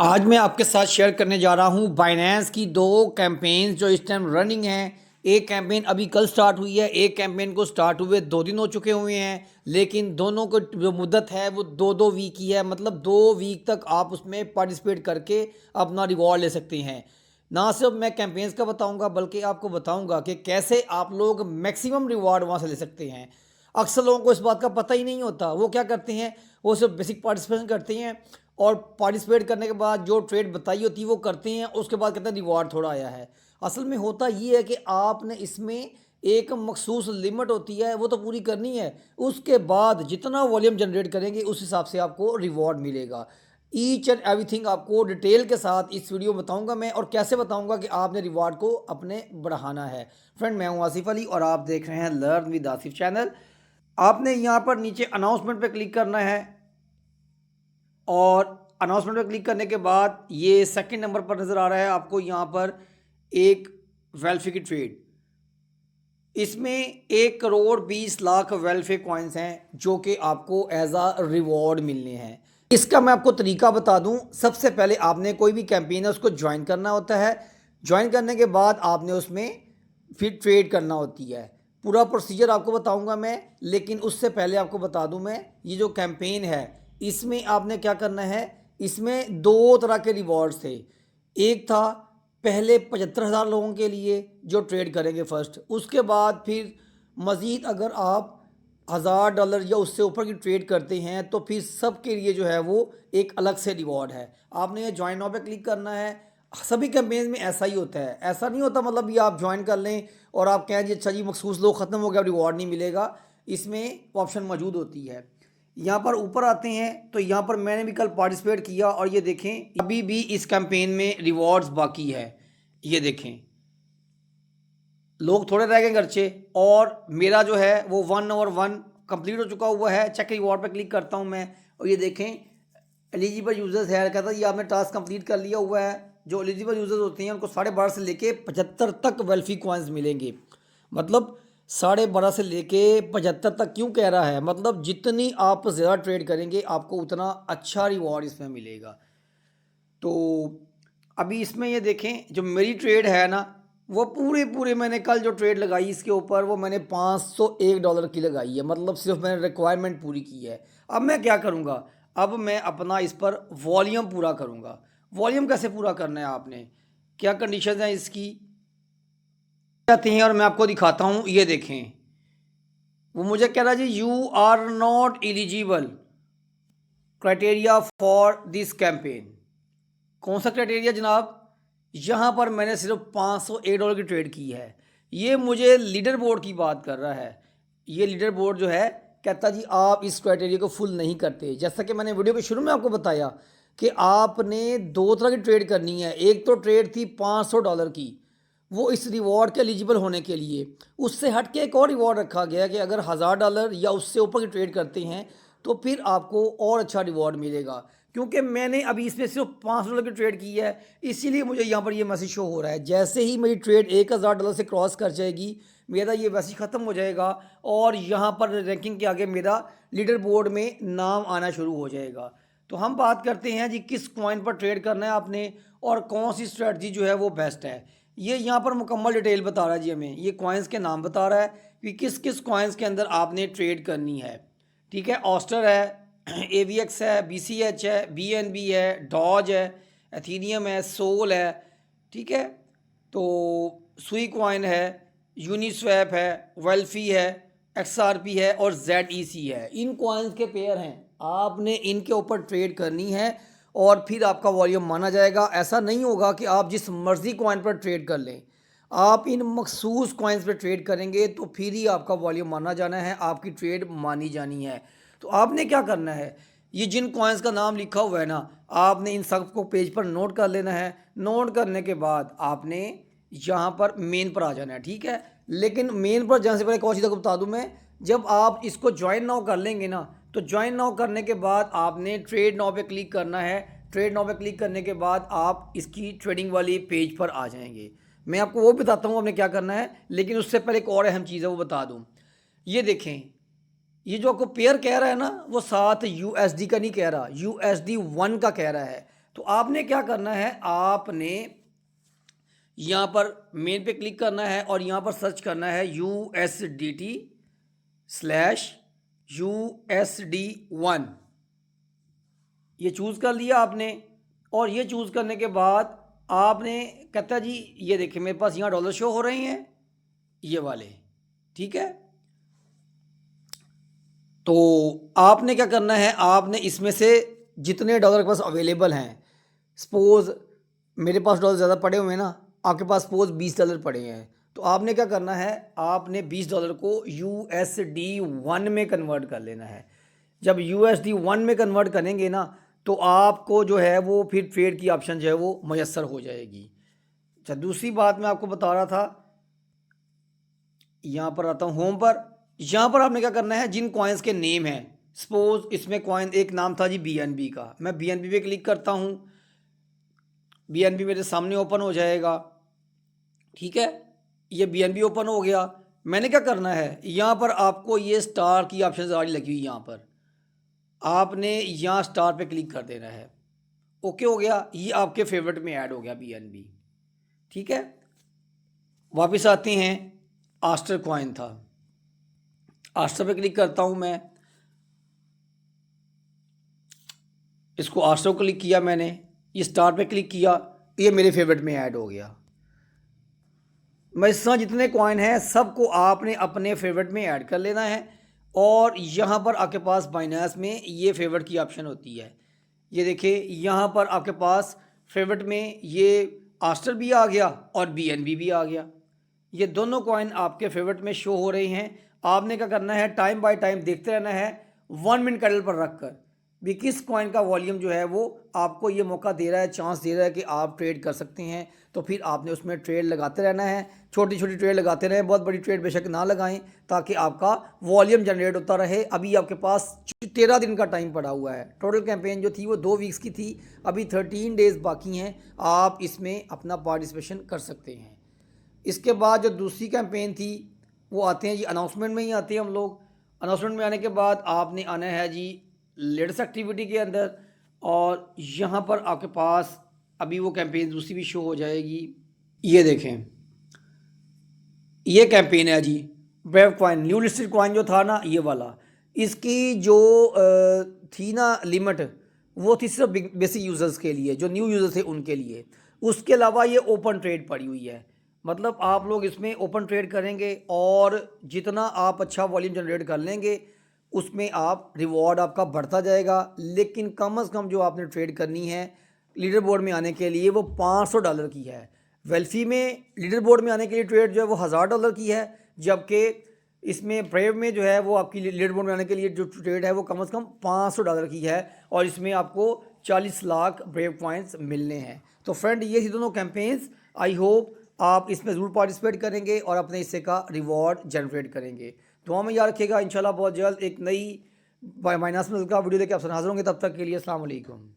आज मैं आपके साथ शेयर करने जा रहा हूं बाइनेंस की दो कैंपेन्स जो इस टाइम रनिंग हैं। एक कैंपेन अभी कल स्टार्ट हुई है, एक कैंपेन को स्टार्ट हुए 2 दिन हो चुके हुए हैं, लेकिन दोनों को जो मुद्दत है वो 2-2 वीक की है। मतलब 2 वीक तक आप उसमें पार्टिसिपेट करके अपना रिवॉर्ड ले सकते हैं। ना सिर्फ मैं कैंपेन्स का बताऊंगा बल्कि आपको बताऊंगा कि कैसे आप लोग मैक्सिमम रिवॉर्ड वहां से ले सकते हैं। अक्सर लोगों को इस बात का पता ही नहीं होता। वो क्या करते हैं, वो सिर्फ बेसिक पार्टिसिपेशन करते हैं और पार्टिसिपेट करने के बाद जो ट्रेड बताई होती है वो करते हैं, उसके बाद कहते हैं रिवार्ड थोड़ा आया है। असल में होता ये है कि आपने इसमें एक मखसूस लिमिट होती है, वो तो पूरी करनी है। उसके बाद जितना वॉल्यूम जनरेट करेंगे उस हिसाब से आपको रिवॉर्ड मिलेगा। ईच एंड एवरीथिंग आपको डिटेल के साथ इस वीडियो में बताऊंगा मैं, और कैसे बताऊंगा कि आपने रिवॉर्ड को अपने बढ़ाना है। फ्रेंड, मैं हूं आसिफ अली और आप देख रहे हैं लर्न विद आसिफ चैनल। आपने यहाँ पर नीचे अनाउंसमेंट पे क्लिक करना है और अनाउंसमेंट पर क्लिक करने के बाद ये सेकंड नंबर पर नज़र आ रहा है आपको यहाँ पर एक वेलफे की ट्रेड। इसमें 1 करोड़ 20 लाख वेलफे कॉइन्स हैं जो कि आपको एज आ रिवॉर्ड मिलने हैं। इसका मैं आपको तरीका बता दूं। सबसे पहले आपने कोई भी कैंपेन है उसको ज्वाइन करना होता है। ज्वाइन करने के बाद आपने उसमें फिर ट्रेड करना होती है। पूरा प्रोसीजर आपको बताऊंगा मैं, लेकिन उससे पहले आपको बता दूं मैं, ये जो कैंपेन है इसमें आपने क्या करना है। इसमें 2 तरह के रिवॉर्ड्स थे। एक था पहले 75,000 लोगों के लिए जो ट्रेड करेंगे फर्स्ट, उसके बाद फिर मज़ीद अगर आप $1,000 या उससे ऊपर की ट्रेड करते हैं तो फिर सब के लिए जो है वो एक अलग से रिवॉर्ड है। आपने ये ज्वाइन नाउ पे क्लिक करना है। सभी कैंपेन्स में ऐसा ही होता है, ऐसा नहीं होता मतलब ये आप ज्वाइन कर लें और आप कहें जी अच्छा जी मखसूस लोग ख़त्म हो गया, रिवॉर्ड नहीं मिलेगा। इसमें ऑप्शन मौजूद होती है। यहाँ पर ऊपर आते हैं तो यहाँ पर मैंने भी कल पार्टिसिपेट किया और ये देखें अभी भी इस कैंपेन में रिवॉर्ड्स बाकी है। ये देखें लोग थोड़े रह गए खर्चे और मेरा जो है वो 1/1 कंप्लीट हो चुका हुआ है। चेक रिवॉर्ड पर क्लिक करता हूँ मैं और ये देखें एलिजिबल यूजर्स है, कहता है ये आपने टास्क कंप्लीट कर लिया हुआ है। जो एलिजिबल यूजर्स होते हैं उनको 12.5 से लेके 75 तक वेल्फी कॉइन्स मिलेंगे। मतलब 12.5 से लेके 75 तक क्यों कह रहा है, मतलब जितनी आप ज़्यादा ट्रेड करेंगे आपको उतना अच्छा रिवॉर्ड इसमें मिलेगा। तो अभी इसमें ये देखें जो मेरी ट्रेड है ना, वो पूरे पूरे मैंने कल जो ट्रेड लगाई इसके ऊपर वो मैंने $501 की लगाई है। मतलब सिर्फ मैंने रिक्वायरमेंट पूरी की है। अब मैं क्या करूँगा, अब मैं अपना इस पर वॉल्यूम पूरा करूँगा। वॉल्यूम कैसे पूरा करना है, आपने क्या कंडीशन है इसकी आती हैं और मैं आपको दिखाता हूँ। ये देखें वो मुझे कह रहा है जी you are not eligible criteria for this campaign. कौन सा क्राइटेरिया जनाब, यहाँ पर मैंने सिर्फ $501 की ट्रेड की है। ये मुझे लीडर बोर्ड की बात कर रहा है। ये लीडर बोर्ड जो है कहता जी आप इस क्राइटेरिया को फुल नहीं करते। जैसा कि मैंने वीडियो के शुरू में आपको बताया कि आपने 2 तरह की ट्रेड करनी है। एक तो ट्रेड थी $500 की, वो इस रिवॉर्ड के एलिजिबल होने के लिए। उससे हट के एक और रिवॉर्ड रखा गया कि अगर $1,000 या उससे ऊपर की ट्रेड करते हैं तो फिर आपको और अच्छा रिवॉर्ड मिलेगा। क्योंकि मैंने अभी इसमें सिर्फ $5 की ट्रेड की है, इसीलिए मुझे यहाँ पर ये मैसेज शो हो रहा है। जैसे ही मेरी ट्रेड $1,000 से क्रॉस कर जाएगी मेरा ये मैसेज ख़त्म हो जाएगा और यहाँ पर रैंकिंग के आगे मेरा लीडर बोर्ड में नाम आना शुरू हो जाएगा। तो हम बात करते हैं जी किस कॉइन पर ट्रेड करना है आपने और कौन सी स्ट्रेटजी जो है वो बेस्ट है। ये यहाँ पर मुकम्मल डिटेल बता रहा है जी हमें, ये कॉइन्स के नाम बता रहा है कि किस किस कॉइन्स के अंदर आपने ट्रेड करनी है। ठीक है, ऑस्टर है, AVX है, BCH है, BNB है, डॉज है, एथीरियम है, सोल है। ठीक है, तो सुई कॉइन है, यूनिस्वैप है, वेल्फी है, XRP है और ZEC है। इन कॉइन्स के पेयर हैं, आपने इनके ऊपर ट्रेड करनी है और फिर आपका वॉल्यूम माना जाएगा। ऐसा नहीं होगा कि आप जिस मर्ज़ी कॉइन पर ट्रेड कर लें। आप इन मखसूस कॉइन्स पर ट्रेड करेंगे तो फिर ही आपका वॉल्यूम माना जाना है, आपकी ट्रेड मानी जानी है। तो आपने क्या करना है, ये जिन कॉइन्स का नाम लिखा हुआ है ना, आपने इन सब को पेज पर नोट कर लेना है। नोट करने के बाद आपने यहाँ पर मेन पर आ जाना है। ठीक है, लेकिन मेन पर जाने से पहले एक और चीज़ को बता दूँ मैं, जब आप इसको ज्वाइन नाउ कर लेंगे ना, तो ज्वाइन नाउ करने के बाद आपने ट्रेड नाउ पे क्लिक करना है। ट्रेड नाउ पे क्लिक करने के बाद आप इसकी ट्रेडिंग वाली पेज पर आ जाएंगे। मैं आपको वो बताता हूँ आपने क्या करना है, लेकिन उससे पहले एक और अहम चीज़ है वो बता दूँ। ये देखें, ये जो आपको पेयर कह रहा है ना, वो साथ USD का नहीं कह रहा, USD 1 का कह रहा है। तो आपने क्या करना है, आपने यहाँ पर मेन पे क्लिक करना है और यहाँ पर सर्च करना है USDT/USD1। ये चूज़ कर लिया आपने, और ये चूज़ करने के बाद आपने कहता है जी ये देखिए मेरे पास यहाँ डॉलर शो हो रहे हैं ये वाले, ठीक है। तो आपने क्या करना है, आपने इसमें से जितने डॉलर के पास अवेलेबल हैं, सपोज मेरे पास डॉलर ज़्यादा पड़े हुए हैं ना, आपके पास सपोज $20 पड़े हैं, तो आपने क्या करना है, आपने $20 को USD1 में कन्वर्ट कर लेना है। जब USD1 में कन्वर्ट करेंगे ना, तो आपको जो है वो फिर ट्रेड की ऑप्शन जो है वो मैसर हो जाएगी। अच्छा, दूसरी बात मैं आपको बता रहा था, यहाँ पर आता हूँ होम पर। यहाँ पर आपने क्या करना है, जिन कॉइन्स के नेम हैं, सपोज इसमें कॉइन एक नाम था जी BNB का, मैं BNB पे क्लिक करता हूँ, BNB मेरे सामने ओपन हो जाएगा, ठीक है। ये BNB ओपन हो गया। मैंने क्या करना है, यहाँ पर आपको ये स्टार की ऑप्शन सारी लगी हुई, यहाँ पर आपने यहाँ स्टार पे क्लिक कर देना है। ओके हो गया, ये आपके फेवरेट में ऐड हो गया BNB, ठीक है। वापस आते हैं, आस्टर कॉइन था, आस्टर पे क्लिक करता हूँ मैं, इसको आस्टर को क्लिक किया मैंने, ये स्टार पे क्लिक किया, ये मेरे फेवरेट में ऐड हो गया। मैं इस तरह जितने कॉइन हैं सबको आपने अपने फेवरेट में ऐड कर लेना है, और यहाँ पर आपके पास बाइनेंस में ये फेवरेट की ऑप्शन होती है। ये देखिए यहाँ पर आपके पास फेवरेट में ये आस्टर भी आ गया और BNB भी आ गया। ये दोनों कॉइन आपके फेवरेट में शो हो रहे हैं। आपने क्या करना है, टाइम बाय टाइम देखते रहना है, 1 मिनट कैंडल पर रख कर भी किस कॉइन का वॉल्यूम जो है वो आपको ये मौका दे रहा है, चांस दे रहा है कि आप ट्रेड कर सकते हैं। तो फिर आपने उसमें ट्रेड लगाते रहना है, छोटी छोटी ट्रेड लगाते रहें, बहुत बड़ी ट्रेड बेशक ना लगाएं, ताकि आपका वॉल्यूम जनरेट होता रहे। अभी आपके पास 13 दिन का टाइम पड़ा हुआ है, टोटल कैंपेन जो थी वो 2 वीक्स की थी, अभी 13 डेज़ बाकी हैं, आप इसमें अपना पार्टिसिपेशन कर सकते हैं। इसके बाद जो दूसरी कैंपेन थी वो आते हैं जी अनाउंसमेंट में ही आते हैं हम लोग। अनाउंसमेंट में आने के बाद आपने आना है जी लेटेस्ट एक्टिविटी के अंदर, और यहाँ पर आपके पास अभी वो कैंपेन दूसरी भी शो हो जाएगी। ये देखें, ये कैंपेन है जी web coin, new listed coin जो था ना ये वाला, इसकी जो थी ना लिमिट, वो थी सिर्फ बेसिक यूज़र्स के लिए, जो न्यू यूज़र्स थे उनके लिए। उसके अलावा ये ओपन ट्रेड पड़ी हुई है, मतलब आप लोग इसमें ओपन ट्रेड करेंगे और जितना आप अच्छा वॉल्यूम जनरेट कर लेंगे उसमें आप रिवॉर्ड आपका बढ़ता जाएगा। लेकिन कम से कम जो आपने ट्रेड करनी है लीडर बोर्ड में आने के लिए वो $500 की है। वेल्फी में लीडर बोर्ड में आने के लिए ट्रेड जो है वो $1000 की है, जबकि इसमें ब्रेव में जो है वो आपकी लीडर बोर्ड में आने के लिए जो ट्रेड है वो कम से कम $500 की है, और इसमें आपको 40 लाख ब्रेव पॉइंट्स मिलने हैं। तो फ्रेंड ये थी दोनों कैंपेन्स, आई होप आप इसमें ज़रूर पार्टिसिपेट करेंगे और अपने हिस्से का रिवॉर्ड जनरेट करेंगे। दुआ में याद रखिएगा, इंशाल्लाह बहुत जल्द एक नई माइनस में का वीडियो लेकर आपसे हाजिर होंगे। तब तक के लिए अस्सलाम वालेकुम।